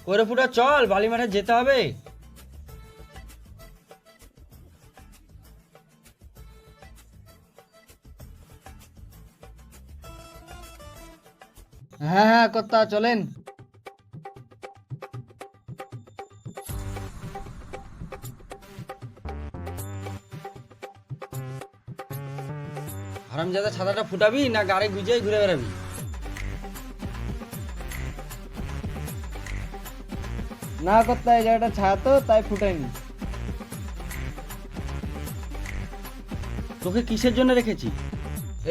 করে ফুটা চল, বালি মাঠে যেতে হবে। হ্যাঁ হ্যাঁ কর্তা চলেন। হারামজাদা, ছাতাটা ফুটাবি না গাড়ি গুজিয়ে ঘুরে বেড়াবি? না কর্তা, এই জায়গাটা ছায়া তো, তাই ফুটাইনি। তোকে কিসের জন্য রেখেছি?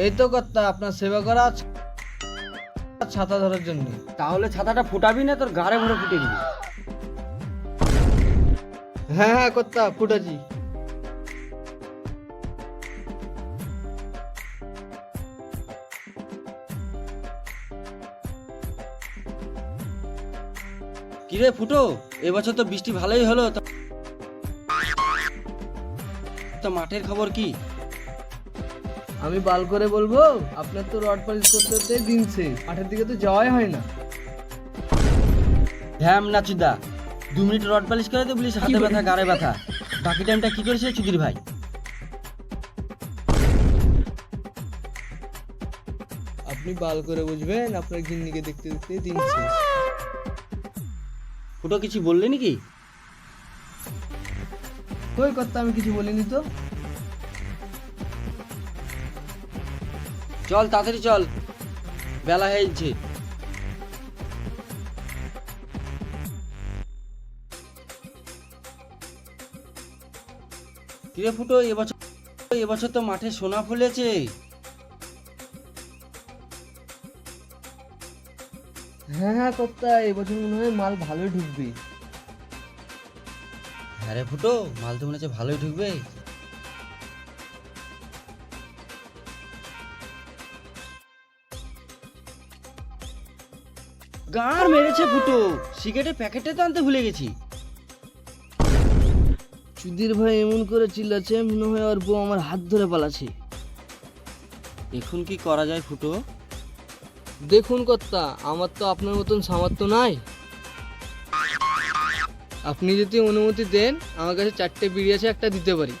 এই তো কর্তা, আপনার সেবা করা ছাতা ধরার জন্য। তাহলে ছাতাটা ফুটাবি না তোর গাড়ে ভরে ফুটে দিবি। হ্যাঁ হ্যাঁ কর্তা, ফুটাছি। কিরে ফুটো, এবছর তো বৃষ্টি ভালোই হলো, তো মাঠের খবর কি? আমি বাল করে বলবো, আপনার তো রড পালিশ করতে করতে দিন শেষ, মাঠের দিকে তো যাওয়াই হয় না। ধ্যাম নাচুদা, 2 মিনিট রড পালিশ করে তো বলিস হাতে ব্যথা গাড়ে ব্যথা। বাকি টাইমটা কি করেছে চুদির ভাই? আপনি বাল করে বুঝবেন, আপনার গিন্নিকে দেখতে দেখতে দিন শেষ। ফুটো কিছু বললি নাকি? কই কর্তা, আমি কিছু বলিনি তো। চল তাড়াতাড়ি চল, বেলা হয়েছে। কিরে ফুটো, এবছর তো মাঠে সোনা ফলেছে। হ্যাঁ হ্যাঁ কর্তা, এবছর মনে হয় মাল ভালোই ঢুকবে। হ্যাঁ রে ফুটো, মাল তো মনে হচ্ছে ভালোই ঢুকবে। গাঁর মেরেছে ফুটো, সিগারেটের প্যাকেটে তো আনতে ভুলে গেছি। সুধীর ভাই এমন করে চিল্লাচ্ছে, মনে হয় ওর বউ আমার হাত ধরে পালাচ্ছে। এখন কি করা যায় ফুটো? দেখুন কর্তা, আমার তো আপনার মতন সামর্থ্য নাই। আপনি যদি অনুমতি দেন, আমার কাছে 4টে বিড়ি আছে, একটা দিতে পারি।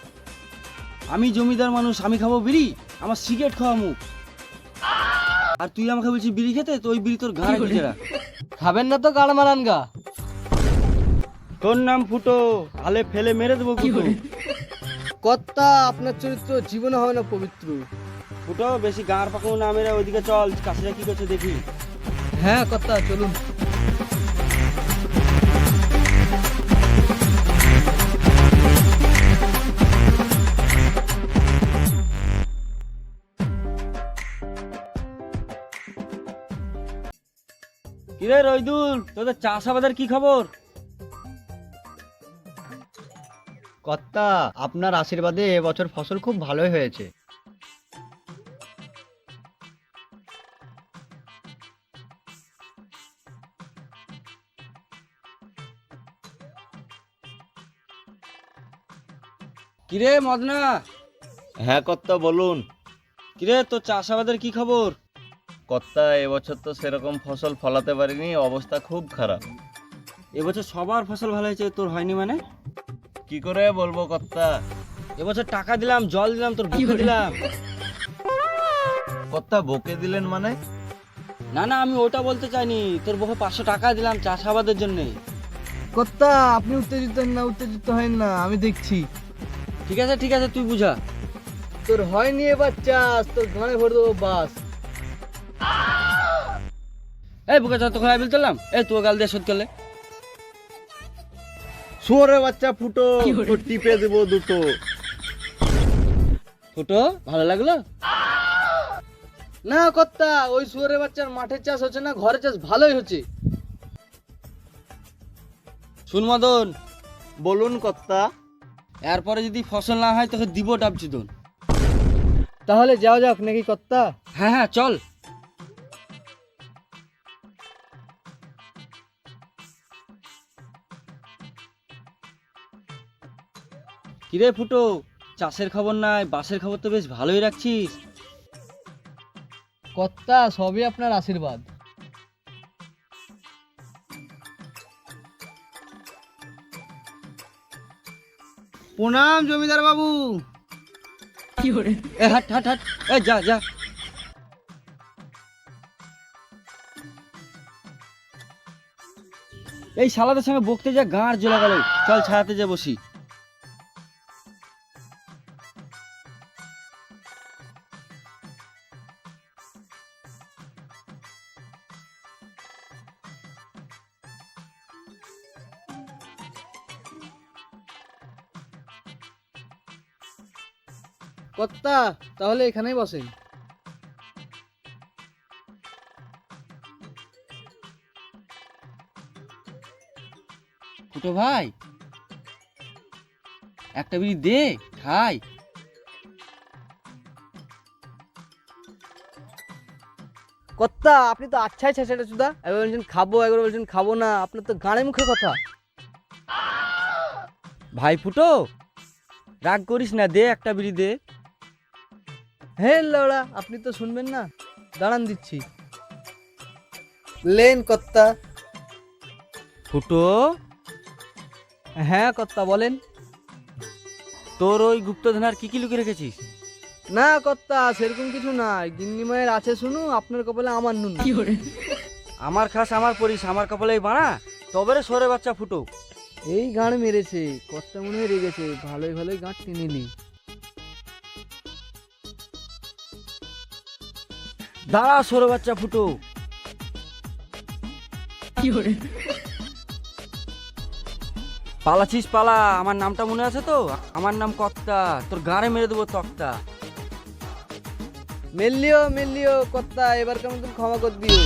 আমি জমিদার মানুষ, আমি খাবো বিড়ি? আমার সিগারেট খাওয়া মুখ। আর তুই আমাকে বলছিস বিড়ি খেতে, তো ওই বিড়ি তোর ঘাড়ে গুজে রাখ। খাবেন না তো গাড় মারান গা। তোর নাম ফুটো, আলে ফেলে মেরে দেবো ফুটো। কর্তা, আপনার চরিত্র জীবনে হবে না পবিত্র। ফুটো, বেশি গাঁর পাকানো না মেরে ওইদিকে চল, কাশিরা কি করছে দেখি। হ্যাঁ কর্তা চলুন। কিরে রইদুল, তোদের চাষাবাদের কি খবর? কর্তা, আপনার আশীর্বাদে এবছর ফসল খুব ভালোই হয়েছে। কিরে মদনা? হ্যাঁ কর্তা বলুন। কিরে তোর চাষাবাদের কি খবর? কর্তা, এবছর তো সেরকম ফসল ফলাতে পারিনি, অবস্থা খুব খারাপ। এবছর সবার ফসল ভালো হয়েছে, তোর হয়নি মানে? কি করে বলবো কর্তা? এবছর টাকা দিলাম, জল দিলাম, তোর বুকে দিলাম। কর্তা বকে দিলেন মানে? না না, আমি ওটা বলতে চাইনি, তোর বুকে 500 টাকা দিলাম চাষাবাদের জন্য। কর্তা, আপনি উত্তেজিত হেন না, উত্তেজিত হেন না, আমি দেখছি। ঠিক আছে ঠিক আছে, তুই বুঝা। তোর হয়নি এবার চাষ, তোর ঘরে ভরে দেবো বাস। এই বুকে যত খাই বলতাম, এই তোর গাল দিয়ে শোধ করলে। শুয়োরে বাচ্চা ফুটো, তোর টিপে দেবো দুটো। ফুটো, ভালো লাগলো? না কর্তা, ওই শুয়োরের বাচ্চার মাঠের চাষ হচ্ছে না, ঘরের চাষ ভালোই হচ্ছে। শুন মদন, বলুন কর্তা। এরপরে যদি ফসল না হয় তোকে দিব ডাবচুদন। তাহলে যাও যাক নাকি কর্তা? হ্যাঁ হ্যাঁ চল। কিরে ফুটো, চাষের খবর নাই, বাসের খবর তো বেশ ভালোই রাখছিস। কর্তা, সবই আপনার আশীর্বাদ। প্রণাম জমিদার বাবু। এ হাট হাট হাট, এ যা যা। এই শালাদের সঙ্গে বকতে যা গাঁড় জ্বলে গেল, চল ছায়াতে যা বসি। কর্তা তাহলে এখানেই বসেন। ফুটো ভাই, একটা বিড়ি দে খাই। কর্তা আপনি তো আচ্ছাই ছেঁচড়া চুদা, একবার বলছেন খাবো একবার বলছেন খাবো না, আপনার তো গাঁড়ে মুখে কথা। ভাই ফুটো, রাগ করিস না, দে একটা বিড়ি দে। হ্যাঁ লড়া, আপনি তো শুনবেন না, দাঁড়ান দিচ্ছি। লেন কর্তা। ফুটো, হ্যাঁ কর্তা বলেন। তোর ওই গুপ্তধনার কি কি লুকিয়ে রেখেছিস? না কর্তা সেরকম কিছু নাই, গিন্নি মায়ের আছে শুনু, আপনার কপালে আমার নুন। আমার খাস আমার পরিস, আমার কপালেই বাড়া। তবে রে সরে বাচ্চা ফুটো। এই গাঁড় মেরেছে, কর্তা মনে হয় রেগেছে, ভালোই ভালোই গাঁট টেনে নি। দাঁড়া সরে বাচ্চা ফুটো। পালাছিস পালা, আমার নামটা মনে আছে তো? আমার নাম কর্তা, তোর গাড়ে মেরে দেবো তক্তা। মেললিও কর্তা, এবার কেমন তুমি ক্ষমা করে দিও।